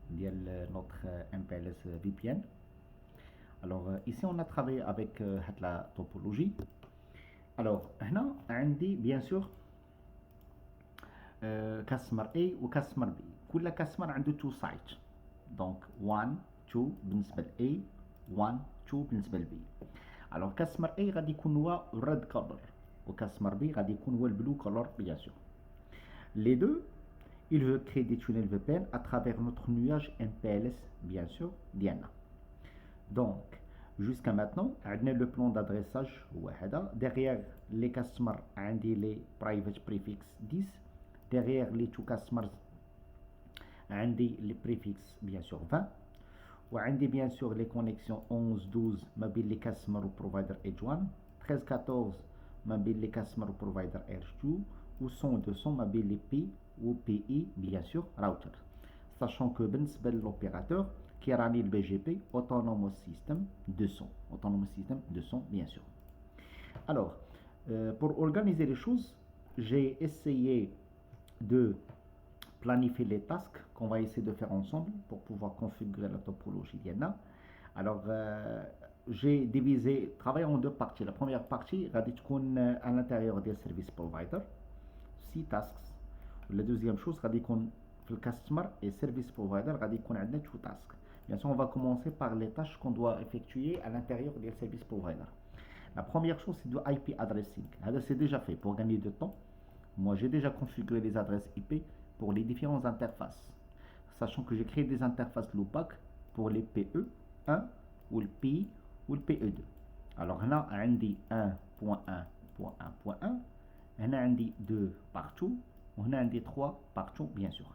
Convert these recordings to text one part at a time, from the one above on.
notre MPLS VPN. Alors ici on a travaillé avec la topologie. Alors هنا عندي bien sûr customer A و customer B. كل customer عنده two sites. donc 1 2 بالنسبة ل A 1 2 بالنسبة ل B. alors customer A غادي يكون هو red color و customer B غادي يكون هو blue color bien sûr. les deux il veut créer des tunnels VPN à travers notre nuage MPLS bien sûr ديالنا. donc jusqu'à maintenant عندنا le plan d'adressage هو هذا. derrière les customers عندي les private prefix 10. derrière les two customers عندي les prefix bien sûr 20. وعندي bien sûr les connexions 11 12 ما بين les customers و provider edge 1. 13 14 ما بين les customers و provider edge 2. و 100 200 ما بين les P ou PI bien sûr router. sachant que بالنسبة للopérateur qui ranie le BGP Autonomous System 200. Autonomous System 200 bien sûr. Alors pour organiser les choses, j'ai essayé de planifier les tasks qu'on va essayer de faire ensemble pour pouvoir configurer la topologie d'IANA. Alors j'ai divisé travail en deux parties. La première partie غادي تكون à l'intérieur des service provider 6 tasks. La deuxième chose غادي يكون في le customer et service provider غادي يكون عندنا 2 tasks. Bien sûr, on va commencer par les tâches qu'on doit effectuer à l'intérieur des services providers. La première chose, c'est du IP addressing. C'est déjà fait pour gagner du temps. Moi, j'ai déjà configuré les adresses IP pour les différentes interfaces. Sachant que j'ai créé des interfaces loopback pour les PE1 ou le PI ou le PE2. Alors, là, on a 1.1.1.1. On a 2 partout. On a 3 partout, bien sûr.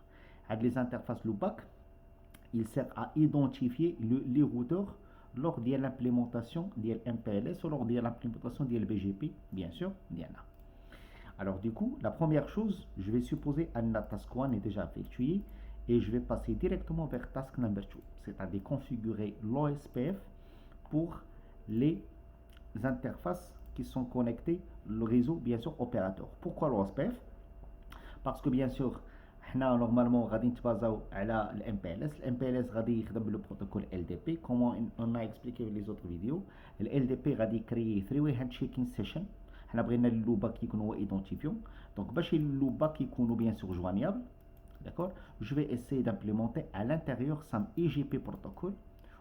Avec les interfaces loopback, il sert à identifier les routeurs lors de l'implémentation de MPLS ou lors de l'implémentation de BGP, bien sûr, Diana. Alors du coup, la première chose, je vais supposer que la task 1 est déjà effectuée et je vais passer directement vers task number 2, c'est-à-dire configurer l'OSPF pour les interfaces qui sont connectées, le réseau, bien sûr, opérateur. Pourquoi l'OSPF? Parce que bien sûr, حنا normalement غادي نتبازاو على الMPLS. الMPLS غادي يخدم بالبروتوكول LDP comment on a expliqué les autres vidéos. LDP غادي يكري 3 way handshaking session. حنا بغينا اللوباك يكون هو identifiant. donc باش اللوباك يكونوا bien sûr joignables, d'accord, je vais essayer d'implémenter à l'intérieur SAM IGP protocole.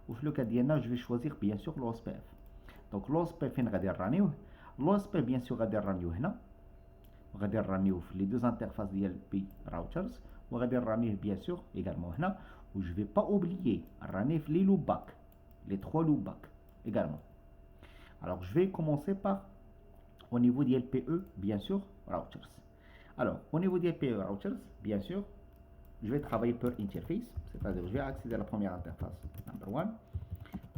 وفي لو كا ديالنا je vais choisir bien sûr l'OSPF. donc l'OSPF فين غادي نرانيوه؟ l'OSPF bien sûr غادي نرانيوه هنا. غادي نرانيو في لي دوز انترفاس ديال بي راوترز وغادي نرانيه بيان سور également هنا و جو في با اوبليي نرانيه في لي لوباك لي 3 لوباك également. alors je vais commencer par au niveau ديال PE bien sûr routers. alors au niveau ديال PE routers bien sûr je vais travailler per interface, c'est-à-dire je vais accéder à la première interface number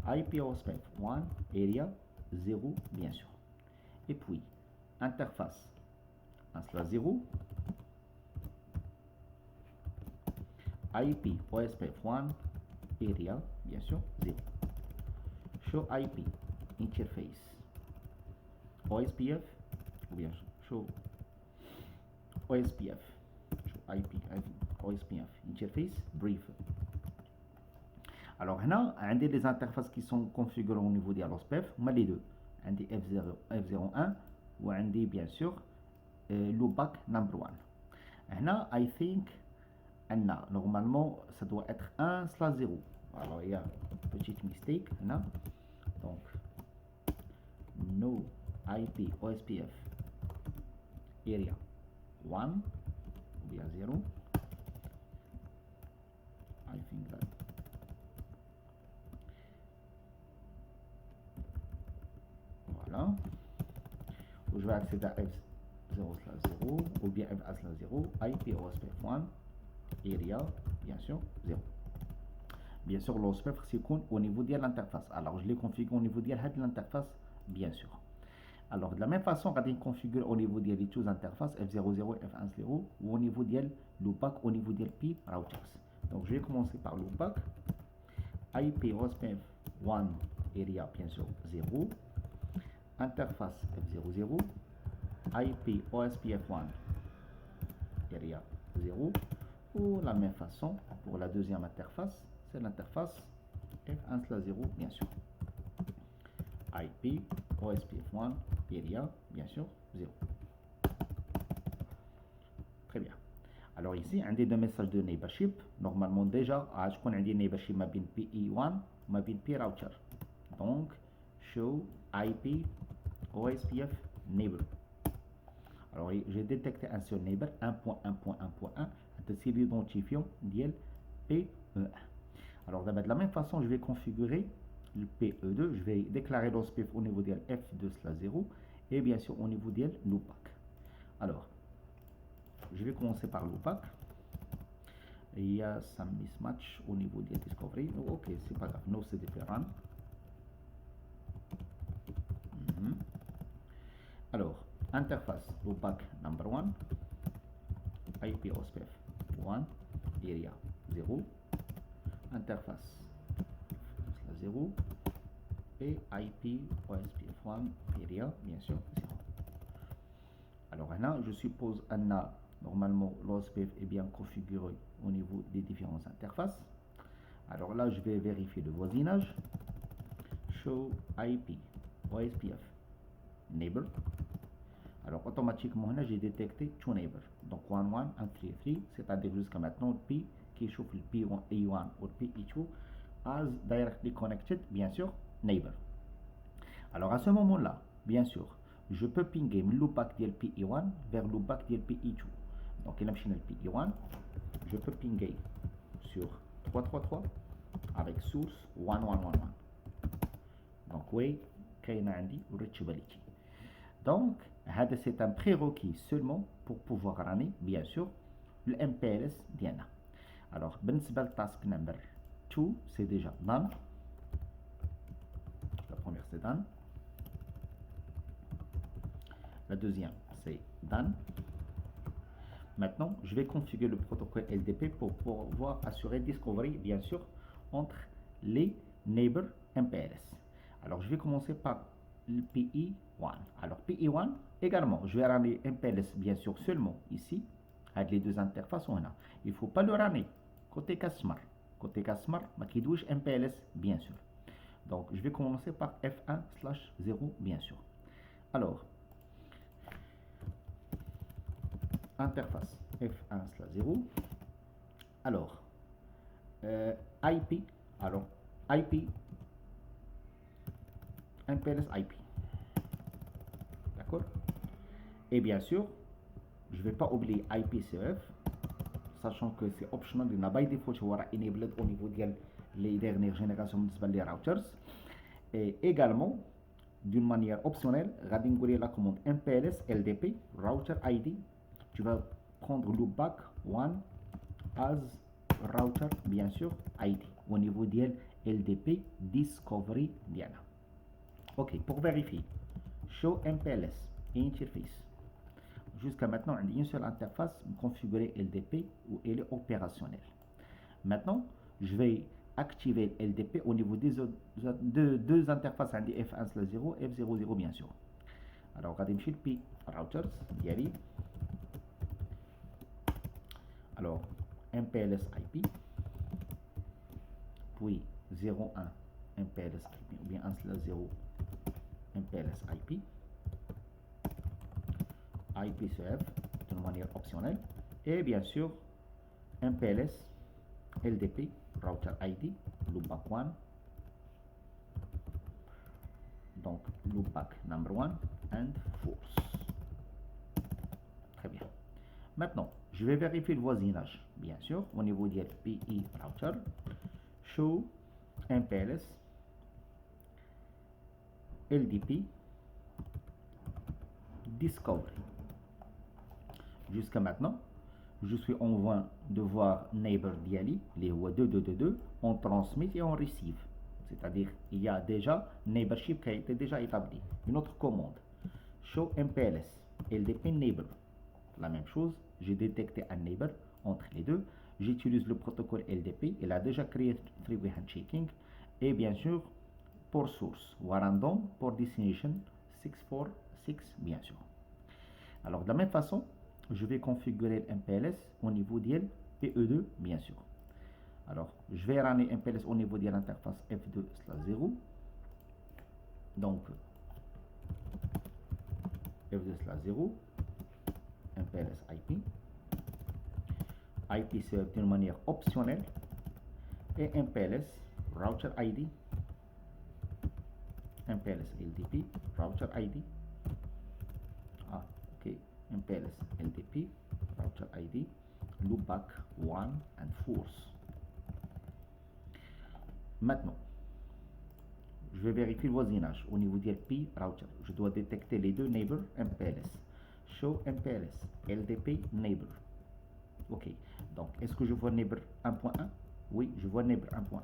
1 IP OSPF 1 area 0 bien sûr et puis interface 1/0 IP OSPF 1 area bien sûr 0 show IP interface OSPF ou bien show OSPF show IP OSPF interface brief. alors هنا عندي les interfaces qui sont configurées au niveau de l'OSPF هما les deux. عندي F01 وعندي bien sûr loopback number 1. هنا I think أن normalement ça doit être 1/0. alors il y a une petite mistake هنا. donc no IP OSPF area 1 ou bien 0. I think that voilà. où je vais accéder à F0/0 ou bien F1/0 IP OSPF 1 area bien sûr 0. bien sûr l'OSPF يكون au niveau de l'interface. alors je l'ai configuré au niveau de l'interface bien sûr. alors de la même façon غادي نconfigure au niveau ديال les deux interfaces F00 F10 ou au niveau ديال loopback au niveau ديال P routers. donc je vais commencer par loopback IP OSPF 1 area bien sûr 0 interface F00 IP OSPF 1 area 0 Ou la même façon, pour la deuxième interface, c'est l'interface F1/0, bien sûr. IP, OSPF1, area, bien sûr, 0. Très bien. Alors ici, un des deux messages de neighborship, normalement déjà, je connais un neighborship ma bin PE1, ma bin P router. Donc, show IP OSPF neighbor. Alors, j'ai détecté un seul neighbor, 1.1.1.1, c'est l'identifiant d'IL PE1. Alors, de la même façon, je vais configurer le PE2, je vais déclarer l'OSPF au niveau de F2/0 et bien sûr au niveau de l'UPAC. Alors, je vais commencer par l'UPAC. Il y a un mismatch au niveau de Discovery. Ok, c'est pas grave, no CDP run. Alors, interface l'UPAC number 1, IP OSPF 1, area 0, interface 0 et IP OSPF 1, area bien sûr 0. Alors là, je suppose que normalement l'OSPF est bien configuré au niveau des différentes interfaces. Alors là, je vais vérifier le voisinage. Show IP OSPF neighbor. Alors automatiquement, là, j'ai détecté two neighbors. Donc 1, 1, 1, 3, 3, c'est-à-dire jusqu'à maintenant, le P qui chauffe le P1, E1 ou le PE2 as directly connected, bien sûr, neighbor. Alors à ce moment-là, bien sûr, je peux pinguer le loopback de PE1 vers le loopback de PE2. Donc il a le PE1, je peux pinguer sur 333 avec source 1111. Donc oui, كاين عندي reachability. Donc c'est un prérequis seulement pour pouvoir runner bien sûr le MPLS ديالنا. Alors بالنسبة للتاسك number 2 c'est déjà done. La première c'est done. La deuxième c'est done. Maintenant, je vais configurer le protocole LDP pour pouvoir assurer discovery, bien sûr, entre les neighbors MPLS. Alors, je vais commencer par le PE1. Alors, PE1, également, je vais ramener MPLS, bien sûr, seulement ici, avec les deux interfaces. Il ne faut pas le ramener côté customer. Côté customer, qui douche MPLS, bien sûr. Donc, je vais commencer par F1/0, bien sûr. Alors, interface F1/0. Alors, IP, alors IP, MPLS IP. D'accord? Et bien sûr, je ne vais pas oublier IPCF, sachant que c'est optional, il n'a pas by default enabled au niveau des dernières générations des routers. Et également, d'une manière optionnelle, radingouri la commande MPLS LDP router ID. Tu vas prendre loopback 1 as router, bien sûr, ID au niveau de LDP Discovery Diana. Ok, pour vérifier, show MPLS interface. Jusqu'à maintenant, on a une seule interface configurée LDP où elle est opérationnelle. Maintenant, je vais activer LDP au niveau des deux interfaces F1/0 et F00 bien sûr. Alors, on va le P routers, diary. Alors, MPLS IP, puis 01 MPLS IP, ou bien 1/0 MPLS IP, IPCF de manière optionnelle, et bien sûr MPLS LDP router ID, loopback 1, donc loopback number 1 and force. Très bien. Maintenant, je vais vérifier le voisinage, bien sûr, au niveau de PE router, show MPLS LDP Discovery. Jusqu'à maintenant, je suis en train de voir neighbor diali, les 2222, on transmet et on receive. C'est-à-dire, il y a déjà neighborship qui a été déjà établi. Une autre commande, show MPLS LDP neighbor. La même chose, j'ai détecté un neighbor entre les deux. J'utilise le protocole LDP, il a déjà créé three-way handshaking. Et bien sûr, pour source, random, pour destination 646, bien sûr. Alors, de la même façon, je vais configurer le MPLS au niveau de PE2 bien sûr. Alors je vais ramener MPLS au niveau de l'interface F2/0. Donc F2/0 MPLS IP. IP c'est d'une manière optionnelle. Et MPLS router ID. MPLS LDP router ID. Ah, ok. MPLS LDP router ID. Loopback 1 and force. Maintenant, je vais vérifier le voisinage au niveau du P router. Je dois détecter les deux neighbors MPLS. Show MPLS LDP neighbor. Ok. Donc, est-ce que je vois neighbor 1.1? Oui, je vois neighbor 1.1.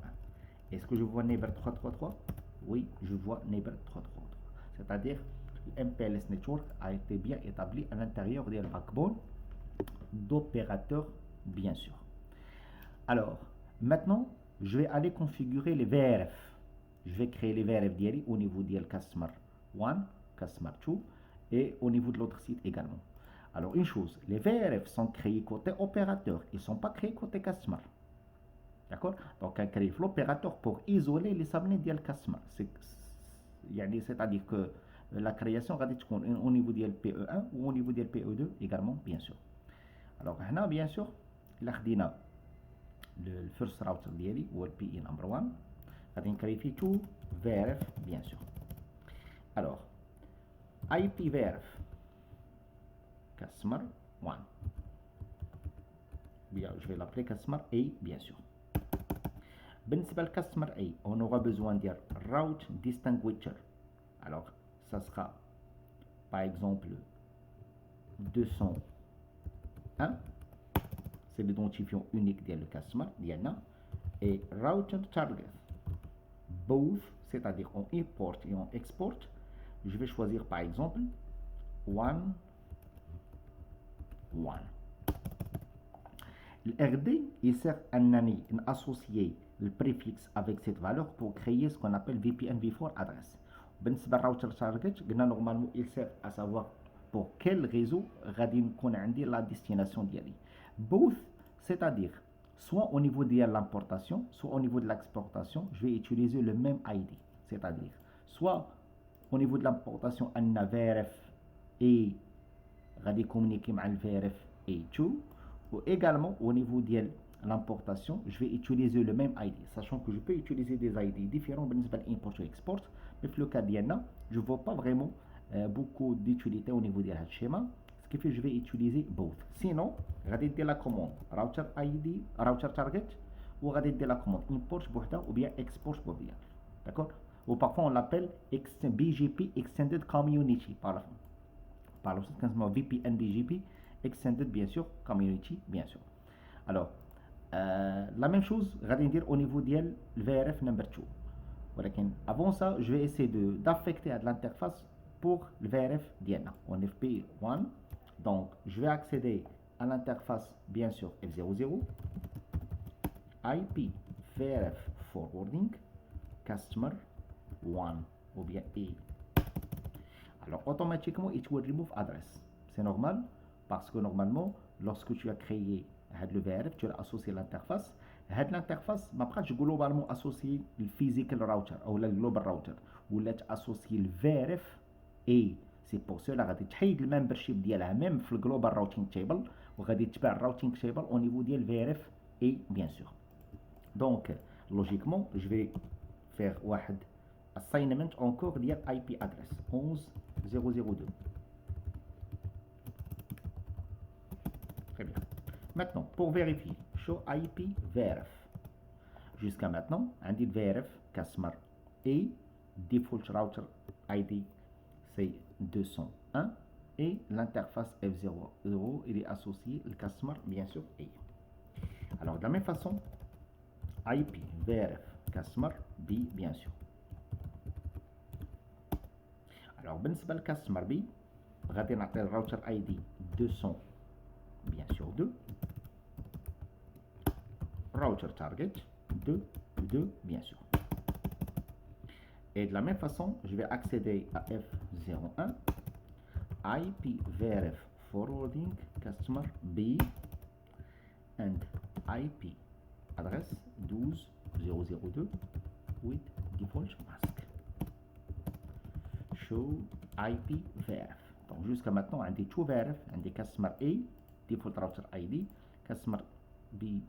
Est-ce que je vois neighbor 3.3.3? Oui, je vois neighbor 3.3.3. C'est-à-dire, le MPLS network a été bien établi à l'intérieur du backbone d'opérateurs, bien sûr. Alors, maintenant, je vais aller configurer les VRF. Je vais créer les VRF d'IRI au niveau du Customer 1, Customer 2 et au niveau de l'autre site également. Alors, une chose, les VRF sont créés côté opérateur, ils ne sont pas créés côté Customer. D'accord? Donc, on crée l'opérateur pour isoler les subnets du Customer. C'est-à-dire que la création va être au niveau du PE1 ou au niveau du PE2 également, bien sûr. Alors, là, bien sûr, il a le first router ديالي هو ال PE number 1 غادي نكري فيه تو VRF bien sûr. Alors IP VRF customer 1 bien, je vais l'appeler customer A bien sûr. بالنسبة customer A on aura besoin de route distinguisher. Alors ça sera par exemple 201, c'est l'identifiant unique de le customer ديالنا, et router target both, c'est-à-dire on import et on export. Je vais choisir par exemple 1 1. Le RD il sert à associer le préfixe avec cette valeur pour créer ce qu'on appelle VPN-v4 adresse. بالنسبة router target normalement il sert à savoir pour quel réseau غادي نكون عندي la destination ديالي. Both, c'est-à-dire soit au niveau de l'importation, soit au niveau de l'exportation, je vais utiliser le même ID. C'est-à-dire, soit au niveau de l'importation, on a VRF et غادي communiquer avec le VRF A2, ou également au niveau de l'importation, je vais utiliser le même ID, sachant que je peux utiliser des ID différents بالنسبة l'import et export, mais dans le cas ديالنا, je ne vois pas vraiment beaucoup d'utilité au niveau de ce schéma. Ce qui fait que je vais utiliser both. Sinon, je vais dire la commande router ID, router target, ou je vais dire la commande import ou bien export. D'accord? Ou parfois on l'appelle BGP Extended Community. Par le VPN BGP Extended, bien sûr, Community, bien sûr. Alors, la même chose, je vais dire au niveau de VRF number 2. Avant ça, je vais essayer d'affecter à l'interface pour le VRF d'IANA en FP1. Donc, je vais accéder à l'interface, bien sûr, F00, IP VRF Forwarding, Customer 1 ou bien A. Alors, automatiquement, it will remove address. C'est normal parce que normalement, lorsque tu as créé le VRF, tu as associé l'interface. L'interface, ma pratique globalement associé le physical router ou le global router ou associé le VRF et c'est pour cela que tu as le membership ديالها même في le global routing table وغادي تبع routing table au niveau ديال VRF et bien sûr. Donc logiquement je vais faire واحد assignment encore ديال IP address 11002. Très bien. Maintenant pour vérifier show IP VRF. Jusqu'à maintenant on dit VRF customer A default router ID c'est 201 et l'interface F00 il est associé le customer bien sûr A. Alors de la même façon IP VRF customer B bien sûr. Alors بالنسبة le customer B غادي نعطي router ID 200 bien sûr 2 router target 2 bien sûr. Et de la même façon, je vais accéder à F01, IP VRF Forwarding Customer B, and IP adresse 12.0.0.2 with default mask. Show IP verif. Donc jusqu'à maintenant, on a two verif, on a customer A, default router ID, customer B,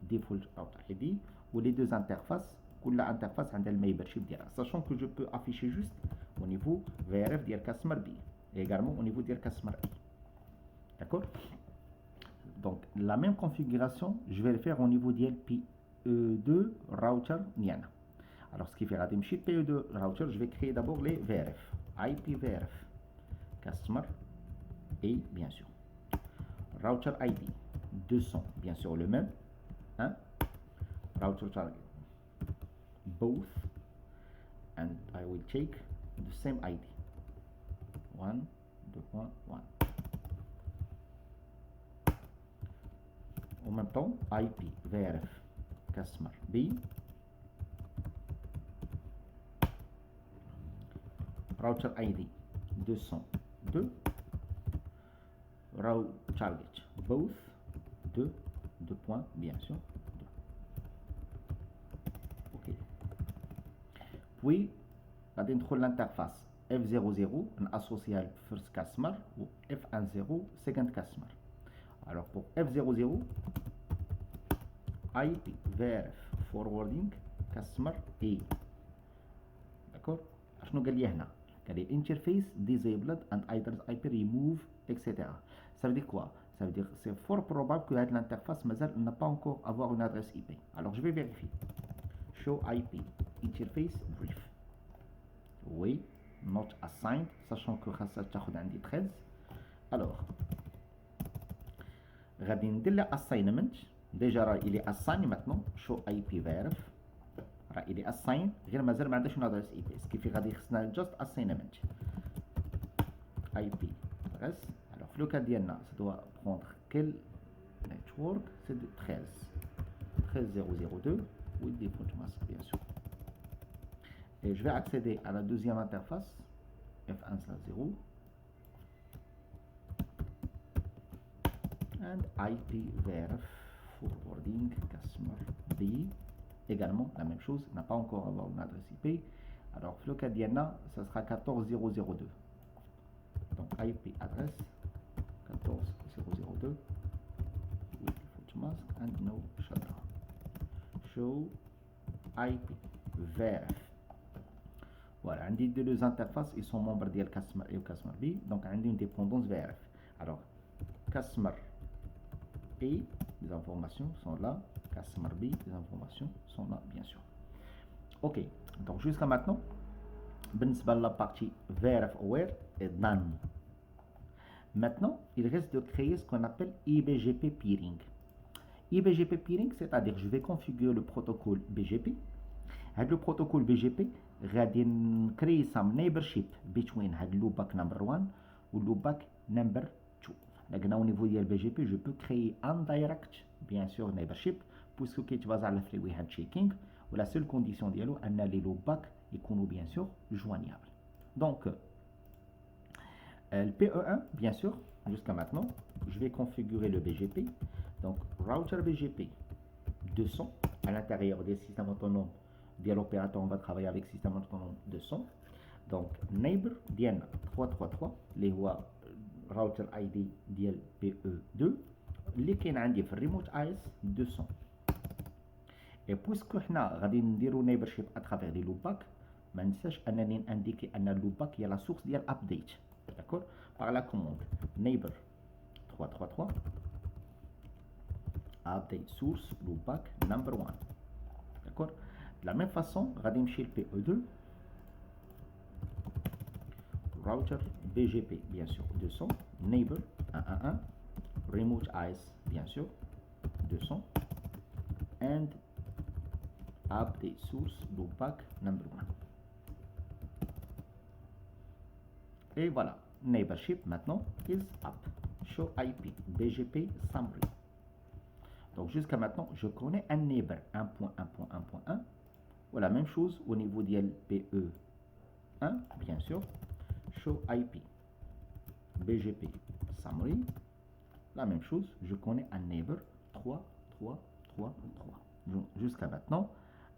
default router ID, ou les deux interfaces, كل interface عندها membership ديالها. Sachant que je peux afficher juste au niveau verif ديال customer B et également au niveau ديال customer A. D'accord? Donc la même configuration, je vais le faire au niveau ديال PE2 router ديالنا. Alors ce qui fait غادي نمشي PE2 router, je vais créer d'abord les verif. IP verif customer A bien sûr. Router ID 200 bien sûr le même. Hein? Router target both, and I will take the same ID 1.2.1. En même temps IP verif customer B, router ID 202, route target both 2 points bien sûr 2. Ok. Puis غادي ندخل l'interface F00 نأسوسيها first customer ou F10 second customer. Alors pour F00 IP verif forwarding customer A. D'accord? شنو قال لي هنا؟ قال لي interface disabled and address IP remove etc. Ça veut dire quoi? Ça veut dire c'est fort probable que l'interface n'a pas encore avoir une adresse IP. Alors je vais vérifier. Show IP interface brief. Oui, not assigned, sachant que ça تاخد عندي 13. Alors غادي ندير له assignment. Déjà راه il est assigné maintenant. Show IP verif. راه il est assigné غير مازال ما عندهاش une adresse IP. Ce qui fait غادي خصنا just assignment. IP adresse. Alors le cas ديالنا ça doit prendre quel network? C'est de 13.0.0.2 with default mask bien sûr. Et je vais accéder à la deuxième interface F1/0 and IP verif forwarding customer B. Également la même chose, n'a pas encore avoir une adresse IP. Alors le cas d'Iana, ça sera 14.0.0.2. Donc IP adresse 14.0.0.2 with default mask and no shutdown. Show IP verif. Voilà, عندي deux interfaces, ils sont membres de customer A et customer B, donc عندي une dépendance verif. Alors customer A, les informations sont là, customer B, les informations sont là bien sûr. Ok, donc jusqu'à maintenant بالنسبة la partie verif aware est done. Maintenant il reste de créer ce qu'on appelle IBGP peering. IBGP peering, c'est-à-dire je vais configurer le protocole BGP. Le protocole BGP غادي نكري some neighborship between هاد loopback number 1 و loopback number 2. لقنا au niveau ديال BGP je peux créer un direct bien sûr neighborship puisque كيتبازا على 3 way handshaking و la seule condition ديالو ان les loopback يكونوا bien sûr joignables. Donc le PE1 bien sûr jusqu'à maintenant je vais configurer le BGP. Donc router BGP 200 à l'intérieur des systèmes autonomes ديال l'opérateur, on va travailler avec système autonome 200. Donc neighbor ديالنا 333 اللي هو router ID ديال PE2 اللي كاين عندي في الريموت ايس 200. et puisque حنا غادي نديرو neighborship à travers les loopbacks, ما ننساش انني انديكي ان loopback هي لا سورس ديال update. d'accord par la commande neighbor 333 update source loopback number 1. d'accord de la même façon غادي نمشي ل PE2 router BGP bien sûr 200 neighbor 111 remote IS bien sûr 200 and update source loopback number 1. et voilà neighborship maintenant is up. Show IP BGP summary. donc jusqu'à maintenant je connais un neighbor 1.1.1.1 ou la même chose au niveau de PE1 bien sûr. Show IP BGP summary, la même chose, je connais un neighbor 333. 3, 3. Jusqu'à maintenant,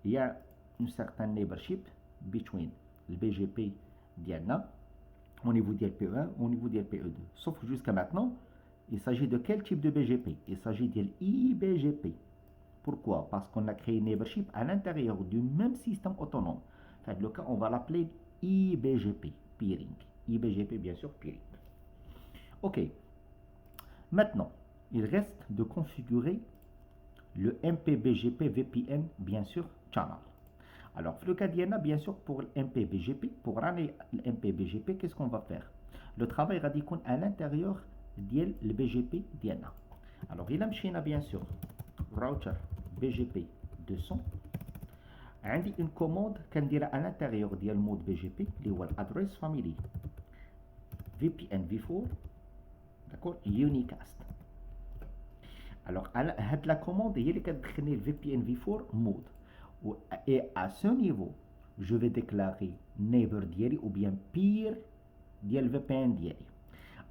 il y a une certaine neighborship between le BGP d'Iana au niveau de LPE1, au niveau de LPE2. Sauf que jusqu'à maintenant, il s'agit de quel type de BGP? Il s'agit de l'IBGP. Pourquoi? Parce qu'on a créé une neighborship à l'intérieur du même système autonome. Dans le cas, on va l'appeler IBGP, peering. IBGP, bien sûr, peering. OK. Maintenant, il reste de configurer le MPBGP VPN, bien sûr, channel. Alors, le cas d'Iana, bien sûr, pour le MPBGP, pour ramener le MPBGP, qu'est-ce qu'on va faire? Le travail radical à l'intérieur de le BGP d'Iana. Alors, il a machine, bien sûr, router BGP 200. عندي une commande كنديرها à l'intérieur ديال المود BGP اللي هو l'adresse family VPN v4 d'accord unicast. Alors هاد la commande هي اللي كتدخلني VPN v4 mode et à ce niveau je vais déclarer neighbor ديالي ou bien peer ديال VPN ديالي.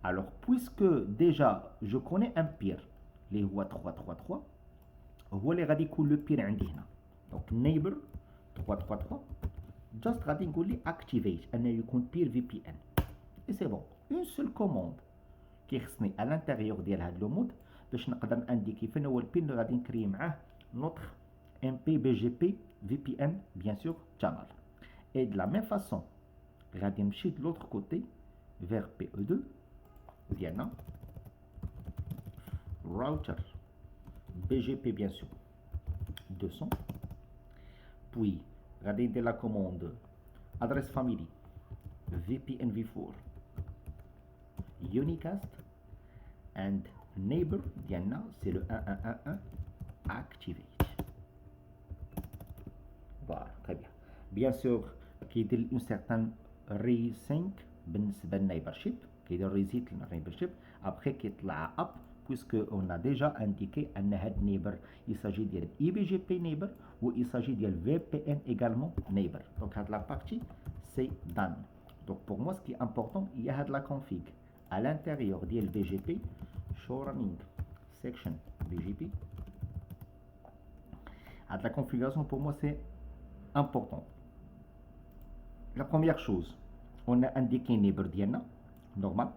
Alors puisque déjà je connais un peer اللي هو 333 هو اللي غادي يكون لو بير عندي هنا. دونك neighbor 333 جاست غادي نقول لي activate انه يكون بير في بي ان اي سي بون. اون سول كوموند كيخصني à l'intérieur ديال هاد لو مود باش نقدر انديكي فين هو البين اللي غادي نكري معاه نوتر ام بي بي جي بي في بي ان بيان سور channel. Et de la même façon غادي نمشي de l'autre côté vers PE2 ديالنا router BGP bien sûr 200. Puis غادي ندير la commande adresse family VPN v4 unicast and neighbor ديالنا c'est le 1111 activate. Voilà, très bien. Bien sûr كيدير une certaine resync بالنسبة للنيبرشيب كيدير reset للنيبرشيب après كيطلع up puisque on a déjà indiqué ان هاد neighbor il s'agit de IBGP neighbor ou il s'agit de VPN également neighbor. Donc la partie c'est done. Donc pour moi ce qui est important il y a la config à l'intérieur de BGP show running section BGP. La configuration pour moi c'est important. La première chose on a indiqué neighbor ديالنا normal,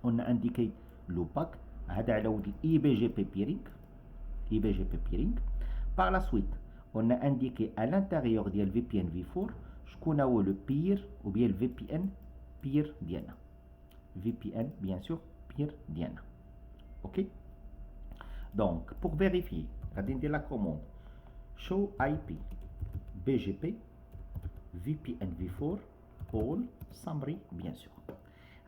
on a indiqué l'OPAC هذا على ود IBGP peering IBGP peering. Par la suite on a indiqué à l'intérieur ديال VPN v4 شكون هو le peer ou bien le VPN peer ديالنا VPN bien sûr peer ديالنا. OK. Donc pour vérifier غادي ندير la commande show IP BGP VPN v4 all summary bien sûr.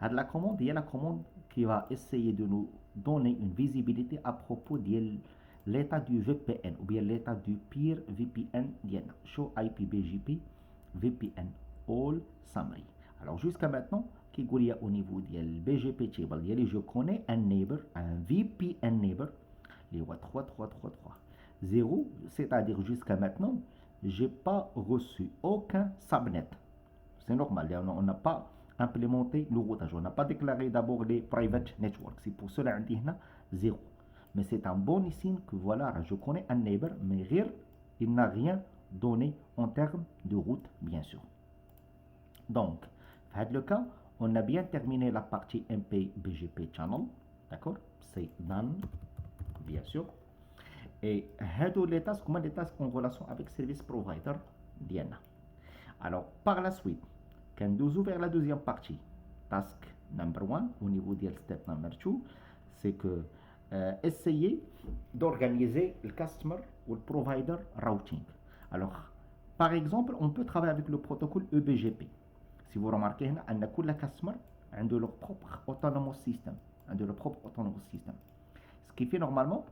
La commande est la commande qui va essayer de nous donner une visibilité à propos de l'état du VPN ou bien l'état du peer VPN d'Iana. Show IP BGP VPN all summary. Alors jusqu'à maintenant, qui au niveau du BGP table, je connais un neighbor, un VPN neighbor, les 3333. 0, c'est-à-dire jusqu'à maintenant, j'ai pas reçu aucun subnet. C'est normal, on n'a pas implémenté le routage. On n'a pas déclaré d'abord les private networks. C'est pour cela qu'on dit 0. Mais c'est un bon signe que voilà, je connais un neighbor, mais il n'a rien donné en termes de route, bien sûr. Donc, dans le cas, on a bien terminé la partie MPBGP channel. D'accord? C'est done, bien sûr. Et les tasks, comment les tasks en relation avec service provider Diana. Alors, par la suite, quand nous ouvrons la deuxième partie, task number 1, au niveau de step number 2, c'est que essayer d'organiser le customer ou le provider routing. Alors, par exemple, on peut travailler avec le protocole EBGP. Si vous remarquez, tous les customers ont leur propre autonomous system. Ce qui fait normalement,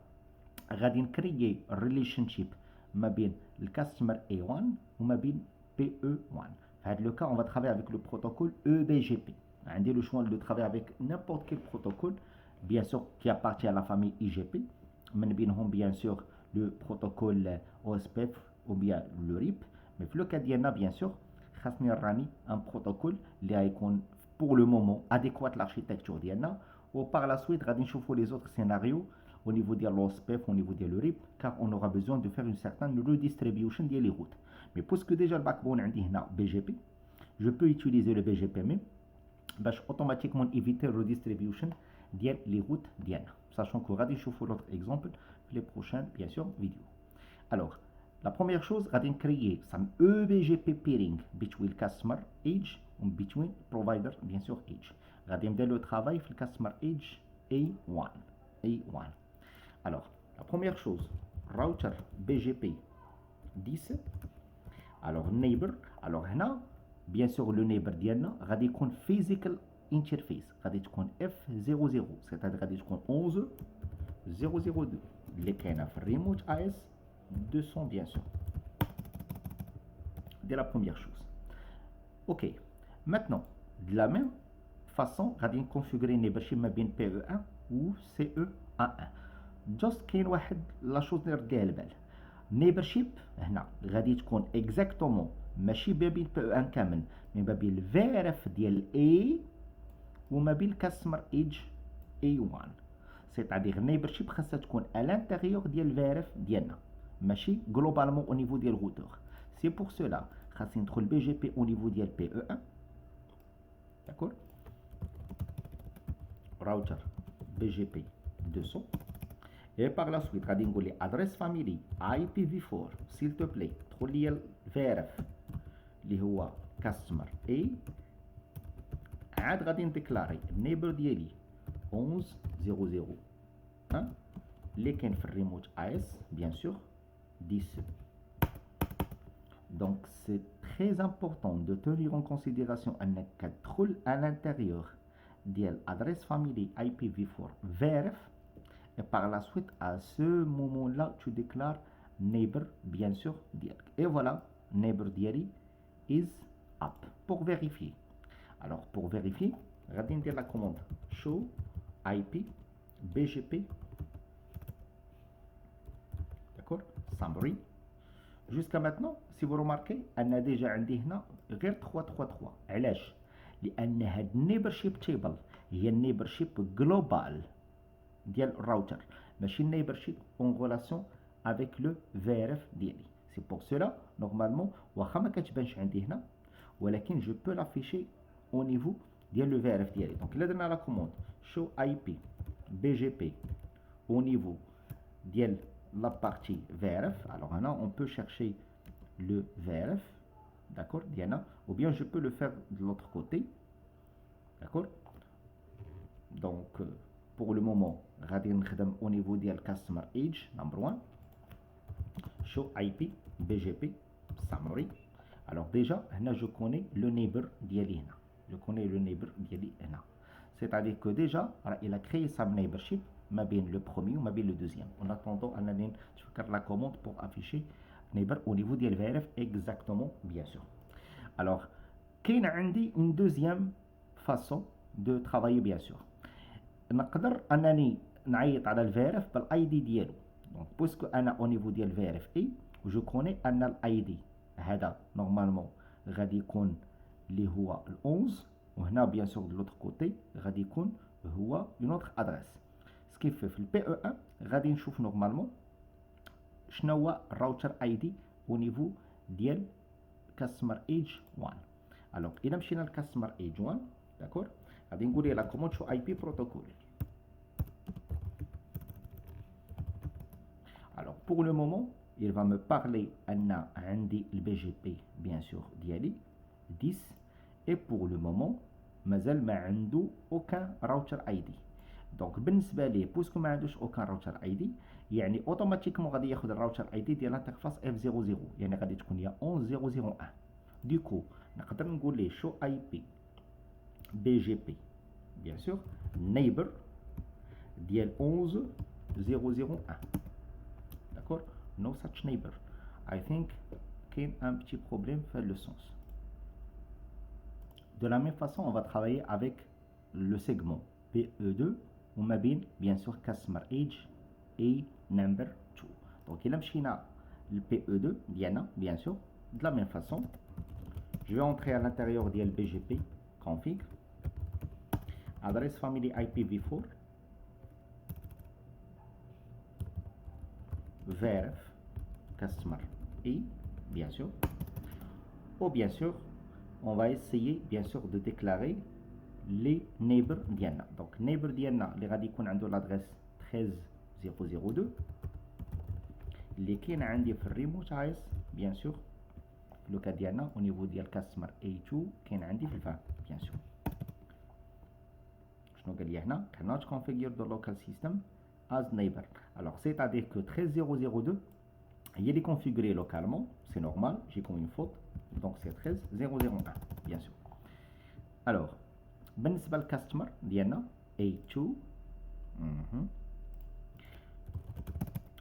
غادي créer un relationship ما بين le customer A1 ou ما بين PE1. Dans le cas, on va travailler avec le protocole EBGP. On a le choix de travailler avec n'importe quel protocole, bien sûr, qui appartient à la famille IGP. On bien sûr le protocole OSPF ou bien le RIP. Mais dans le cas d'Iana, bien sûr, on a un protocole qui est pour le moment adéquat à l'architecture d'Iana. Ou par la suite, on va les autres scénarios au niveau de l'OSPF, au niveau de l'URIP, car on aura besoin de faire une certaine redistribution des routes. Mais puisque déjà le backbone est BGP, je peux utiliser le BGP même pour automatiquement éviter la redistribution des routes diana. Sachant que je vais voir l'autre exemple les prochaines, bien sûr, vidéos. Alors, la première chose, on va créer un EBGP pairing between customer age et between provider, bien sûr, age. On va faire le travail sur le customer age A1. A1. Alors, la première chose, router BGP 10. Alors, neighbor. Alors, là, bien sûr, le neighbor ديالنا غادي يكون physical interface. غادي تكون F00. C'est-à-dire غادي تكون 11.0.0.2 اللي كاينه في الريموت AS 200 bien sûr. C'est la première chose. Ok. Maintenant, de la même façon, غادي نكونفيغري neighborship ما بين PE1 و CE1. Just كاين واحد لا شوز اللي رديها البال. neighborship هنا غادي تكون exactement ماشي ما بين PE1 كامل، مي ما بين الفيرف ديال A وما بين الكاستمر ايج A1. c'est-à-dire neighborship خاصها تكون à l'intérieur ديال الفيرف ديالنا، ماشي globalement au niveau ديال الروتور. c'est pour cela خاصني ندخل BGP au niveau ديال PE1. d'accord. router BGP 200. Et par la suite غادي نقول لي adresse family IPv4 s'il te plaît دخل لي الفيرف اللي هو customer A. عاد غادي نديكلاري النيبر ديالي 11.0.0.1 اللي كاين في الريموت AS bien sûr 10. donc c'est très important de tenir en considération انك تدخل à l'intérieur ديال adresse family IPv4 VRF. Et par la suite, à ce moment-là, tu déclares neighbor, bien sûr, direct. Et voilà, neighbor diary is up. Pour vérifier. Alors, pour vérifier, regardez dire la commande show IP BGP. D'accord. Summary. Jusqu'à maintenant, si vous remarquez, on a déjà عندي هنا غير 333. علاش؟ لأن هاد neighborship table هي neighborship global ديال الراوتر، ماشي neighborship en relation avec le VRF ديالي. c'est pour cela normalement واخا ما كتبانش عندي هنا ولكن je peux l'afficher au niveau ديال le VRF ديالي. donc الا درنا لا commande show IP BGP au niveau ديال la partie VRF, alors هنا on peut chercher le VRF, d'accord ديالنا, ou bien je peux le faire de l'autre côté, d'accord. donc pour le moment غادي نخدم au niveau ديال customer age number 1 show IP BGP summary. alors déjà هنا je connais le neighbor ديالي هنا, je connais le neighbor ديالي هنا, c'est-à-dire que déjà il a créé sa neighborship ما بين le premier ou ما بين le deuxième. en attendant أنا نفكر la commande pour afficher neighbor au niveau ديال VRF exactement bien sûr. alors كاين عندي une deuxième façon de travailler bien sûr. نقدر انني نعيط على الفيرف بالاي دي ديالو. دونك بويسكو انا او نيفو ديال الفيرف اي وجو كوني ان الاي دي هذا نورمالمون غادي يكون اللي هو ال11 وهنا بيان سور دو لوتر كوتي غادي يكون هو اون اوتر ادريس. سكيف في البي او 1 غادي نشوف نورمالمون شنو هو الراوتر اي دي او نيفو ديال كاستمر ايج 1. الوغ الا مشينا لكاستمر ايج 1 داكور غادي نقول لها كوموند شو اي بي بروتوكول. Alors pour le moment, il va me parler أن عندي le BGP bien sûr ديالي 10 et pour le moment مازال ما عنده aucun router ID. donc بالنسبة ليه بوسكو ما عندوش aucun router ID يعني اوتوماتيكمون غادي ياخذ الراوتر ID ديال الانترفاس F00 يعني غادي تكون هي 11.0.0.1. دوكو نقدر نقول ليه شو IP BGP bien sûr neighbor ديال 11.0.0.1. d'accord. no such neighbor. I think qu'il y a un petit problème fait le sens. de la même façon on va travailler avec le segment PE2 ou mabine bien sûr customer age et number 2. donc il a مشينا le PE2 ديالنا bien sûr de la même façon je vais entrer à l'intérieur ديال BGP config adresse family IPv4 VRF customer A, bien sûr. Ou bien sûr, on va essayer bien sûr de déclarer les neighbors ديالنا. Donc neighbor ديالنا اللي غادي يكون عنده l'adresse 13002 اللي كاين عندي في الريموت عايز bien sûr لو كا ديالنا au niveau ديال customer A2 كاين عندي في الفهم bien sûr. شنو قال لي هنا cannot configure the local system as neighbor. Alors c'est-à-dire que 13002 il est configuré localement, c'est normal, j'ai comme une faute, donc c'est 13001 bien sûr. Alors بالنسبة للكاستمر ديالنا A2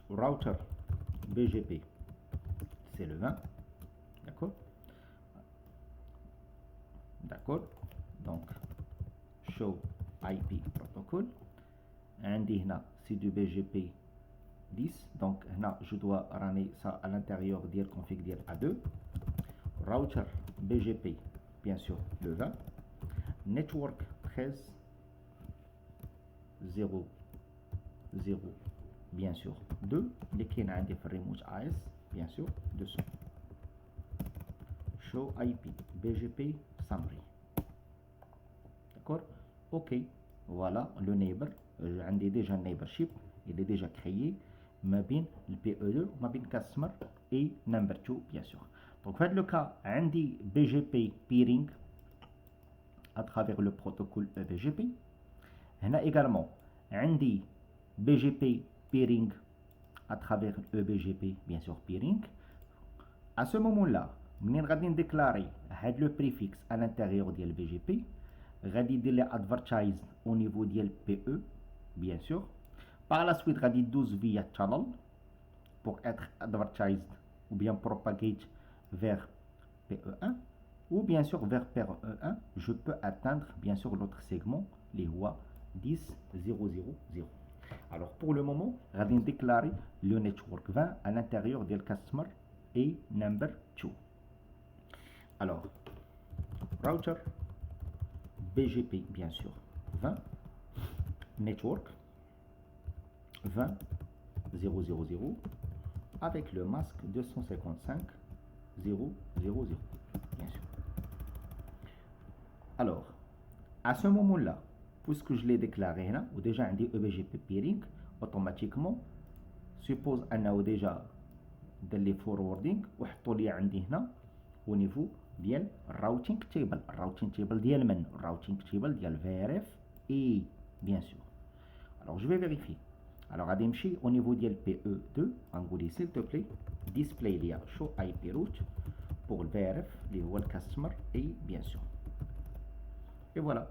router BGP c'est le 20, d'accord, donc show IP protocol عندي هنا c'est du BGP 10, donc هنا je dois ramener ça à l'intérieur ديال config ديال A2 router BGP bien sûr le 20 network 13.0.0 bien sûr 2 اللي كاين عندي في الريموت AS bien sûr 200 show IP BGP summary, d'accord, ok, voilà le neighbor. عندي déjà neighborship il est déjà créé ما بين le PE2 وما بين customer et number 2 bien sûr. donc في هذا le cas عندي BGP peering à travers le protocole BGP. هنا également عندي BGP peering à travers EBGP bien sûr peering. à ce moment là منين غادي نديكلاري هاد لو بريفيكس à l'intérieur ديال BGP غادي يدير لي advertise au niveau ديال PE bien sûr. par la suite غادي يدوز via channel pour être advertised ou bien propagate vers PE1 ou bien sûr vers PE1 je peux atteindre bien sûr l'autre segment les هو 10.0.0.0. alors pour le moment غادي نديكلاري le network 20 à l'intérieur ديال customer et number 2. alors router BGP bien sûr 20 network 20.0.0.0 avec le masque 255.0.0.0 bien sûr. alors à ce moment là puisque je l'ai déclaré là ou déjà عندي EBGP peering automatiquement suppose انه déjà دار لي forwarding وحطوا لي عندي هنا au niveau ديال الراوتينغ تيبل. الراوتينغ تيبل ديال من الراوتينغ تيبل ديال VRF et bien sûr. alors je vais vérifier. alors غادي نمشي au niveau ديال PE2 غنقول s'il te plaît display ليا show IP route pour le VRF اللي هو الكاستمر et bien sûr. et voilà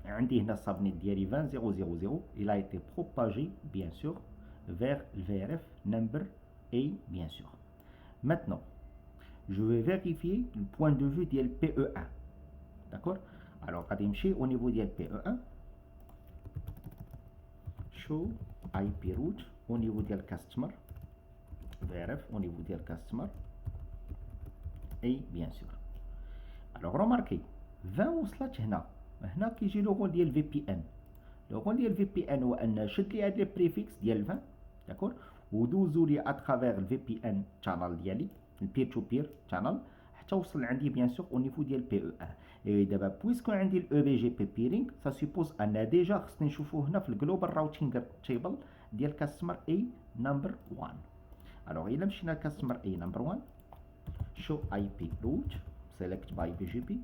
عندي هنا السبنيت ديالي 20.0.0.0 il a été propagé bien sûr vers le VRF number A bien sûr. maintenant je vais vérifier le point de vue ديال PE1, d'accord. alors غادي نمشي au niveau ديال PE1 show IP route au niveau ديال customer VRF au niveau ديال customer et bien sûr. alors remarquez 20 وصلت هنا كيجي لو رول ديال VPN. لو رول ديال VPN هو ان شد لي هاد لي بريفيكس ديال 20 داكور ودوزو لي اترافير الVPN channel ديالي البير تو بير channel حتى وصل عندي بيان سور او نيفو ديال PE1. اي دابا بويسكو عندي الاو بي جي بي بيرينغ سا سيبوز ان ديجا خصني نشوفو هنا في الجلوبال راوتينغ تيبل ديال كاستمر اي نمبر 1. الوغ الا مشينا لكاستمر اي نمبر 1 شو اي بي روت سيليكت باي بي جي بي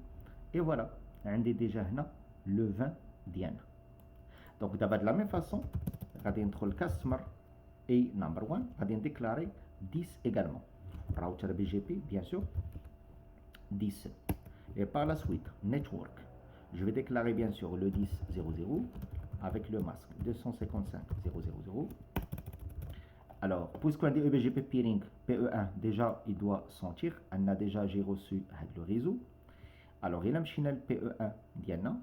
اي فوالا عندي ديجا هنا لو 20 ديالنا. دونك دابا د لا ميم فاصون غادي ندخل كاستمر اي نمبر 1 غادي نديكلاري 10 également router BGP bien sûr 10 et par la suite network je vais déclarer bien sûr le 10.0.0 avec le masque 255.0.0.0. alors puisqu'on dit EBGP peering PE1 déjà il doit sentir on a déjà j'ai reçu le réseau. alors il a مشينا le PE1 ديالنا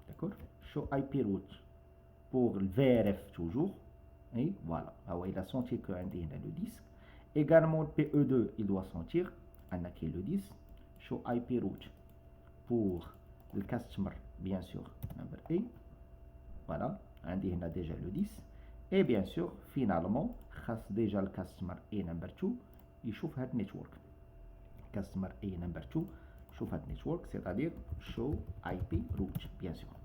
d'accord show IP route pour le VRF toujours et voilà alors il a senti que عندي هنا le disque. également le PE2 il doit sentir on a qui le 10 show IP route pour le customer bien sûr number A voilà عندي هنا déjà le 10 et bien sûr finalement خاص ديجا الكاستمر اي نمبر 2 يشوف هاد النيتورك. كاستمر اي نمبر 2 شوف هاد النيتورك سيتادير شو اي بي روت بيان سور.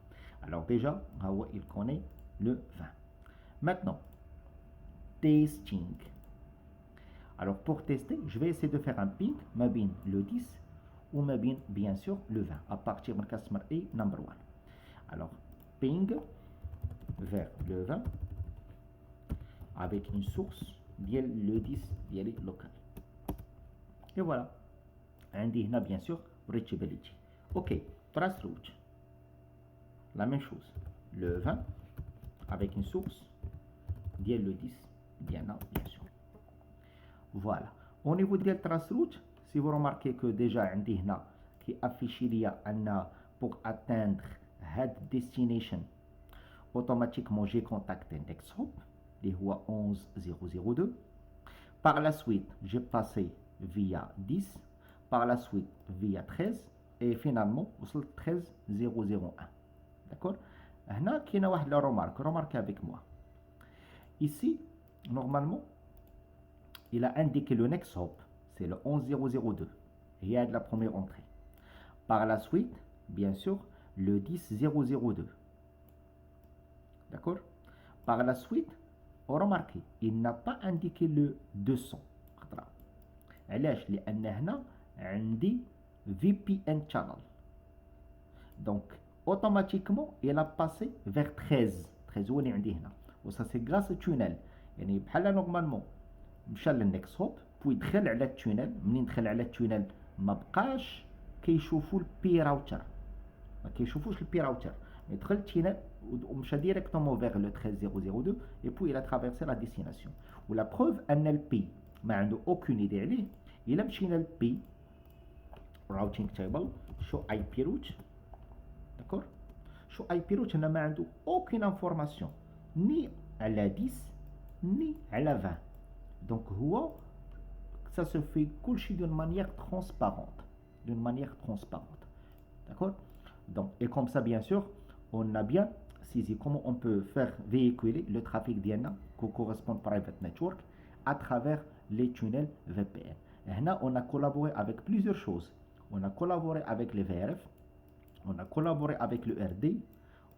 Alors déjà il connaît le 20. Maintenant testing. Alors pour tester, je vais essayer de faire un ping ma bin le 10 ou ma bin bien sûr le 20 à partir de customer A number 1. Alors ping vers le 20 avec une source le 10 local. Et voilà. عندي هنا bien sûr reachability. Ok, trace route. La même chose. Le 20 avec une source le 10 bien sûr. Voilà. Au niveau de trace route, si vous remarquez que déjà عندي هنا qui affiche pour atteindre head destination automatiquement j'ai contacté NextHop qui est 11002. Par la suite, j'ai passé via 10, par la suite via 13 et finalement وصلت 13001. D'accord? هنا كاينه واحد لا remarque avec moi. Ici, normalement, il a indiqué le next hop, c'est le 11002. Il y a de la première entrée. Par la suite, bien sûr, le 10002. D'accord? Par la suite, remarquez, il n'a pas indiqué le 200. علاش؟ لأن هنا عندي VPN channel. Donc, automatiquement, il a passé vers 13. 13 هو اللي عندي هنا. و ça c'est grâce au tunnel. يعني بحال normalement مشى للنكست هوب بو يدخل على التونيل. منين دخل على التونيل ما بقاش كيشوفوا البي راوتر، ما كيشوفوش البي راوتر. يدخل التونيل ومشى ديريكتومون فيغ لو 13002 et puis il a traversé la destination. ولا بروف ان البي ما عنده اوكون ايدي عليه. الا مشينا للبي راوتينغ تيبل شو اي بي روت. داكور؟ شو اي بي روت هنا ما عنده اوكين انفورماسيون ني على 10 ني على 20. Donc, ça se fait d'une manière transparente. D'accord? Donc, et comme ça, bien sûr, on a bien saisi comment on peut faire véhiculer le trafic d'IANA qui correspond à Private Network à travers les tunnels VPN. Et là, on a collaboré avec plusieurs choses. On a collaboré avec les VRF, on a collaboré avec le RD,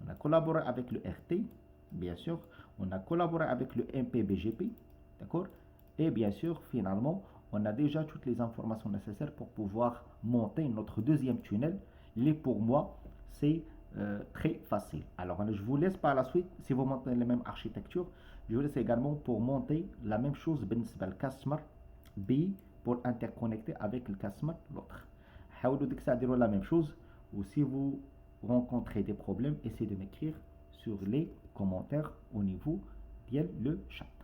on a collaboré avec le RT, bien sûr, on a collaboré avec le MPBGP, d'accord? Et bien sûr, finalement, on a déjà toutes les informations nécessaires pour pouvoir monter notre deuxième tunnel. Pour moi, c'est très facile. Alors, je vous laisse par la suite, si vous montez la même architecture, je vous laisse également pour monter la même chose, le customer B, pour interconnecter avec le customer l'autre. La même chose, ou si vous rencontrez des problèmes, essayez de m'écrire sur les commentaires au niveau de le chat.